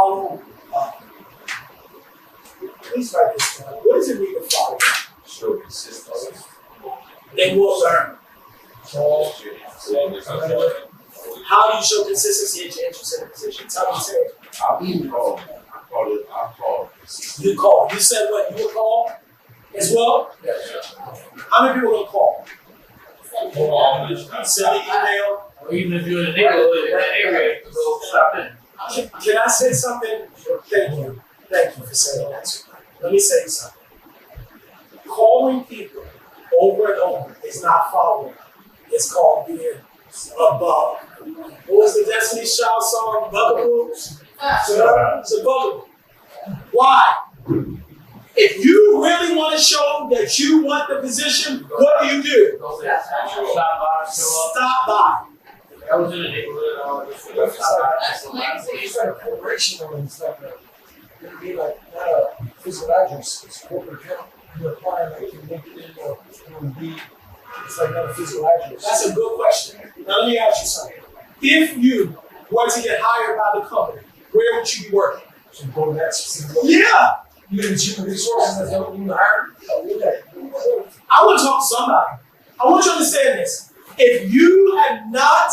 follow up. Please write this down. What does it mean to follow up? Show consistency. They will learn. How do you show consistency at your interest in a position? Tell me, say it. I call. You call. You said what? You would call as well? Yes. How many people will call? Send an email. Or even if you're in the neighborhood, in that area, go stop in. Can I say something? Thank you. Thank you for saying that. Let me say something. Calling people over and over is not following. It's called being above. What was the Destiny's Child song? Bugaboo? It's a bugaboo. Why? If you really want to show that you want the position, what do? Go there. Stop by, show up. Stop by. I was in the neighborhood, It's like a corporation and stuff. It'd be like not a physical address, it's a corporate account. You apply like you make it in it's like not a physical address. That's a good question. Now let me ask you something. If you were to get hired by the company, where would you be working? So go to that specific location. Yeah! You get human resources that's not even hired. I want to talk to somebody. I want you to understand this. If you have not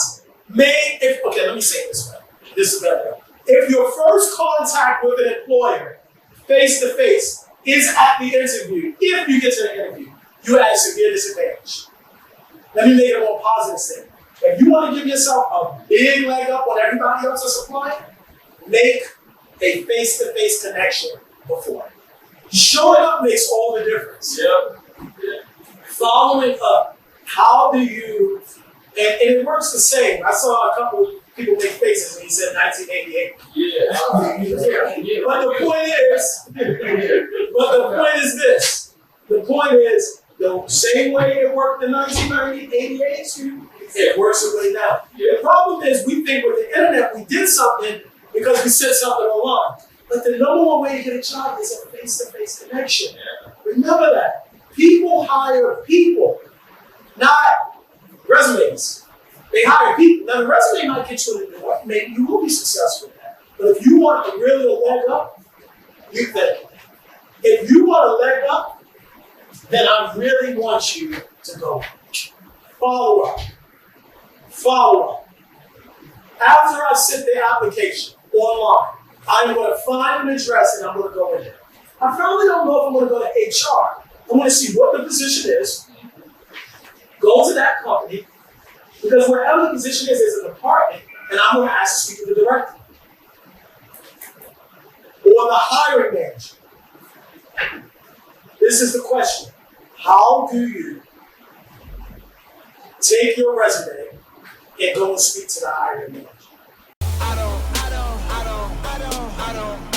okay, let me say it this way. This is better. If your first contact with an employer, face to face, is at the interview, if you get to the interview, you have a severe disadvantage. Let me make it a more positive statement. If you want to give yourself a big leg up on everybody else that's applying, make a face-to-face connection before. Showing up makes all the difference. Yep. Following up, how do you, and it works the same. I saw a couple of people make faces when he said 1988. Yeah. But the point is this. The point is, the same way it worked in 1988, it works the way now. The problem is we think with the internet we did something because we said something online. But the number one way to get a job is a face-to-face connection. Remember that. People hire people, not resumes. They hire people. Now the resume might get you in the door. Maybe you will be successful in that. But if you want to really a leg up, you think. If you want a leg up, then I really want you to go. Follow up. Follow up. After I sent the application online, I'm going to find an address and I'm going to go in there. I probably don't know if I'm going to go to HR. I want to see what the position is. Go to that company. Because wherever the position is a department, and I'm going to ask to speak to the director. Or the hiring manager. This is the question. How do you take your resume and go and speak to the hiring manager? I don't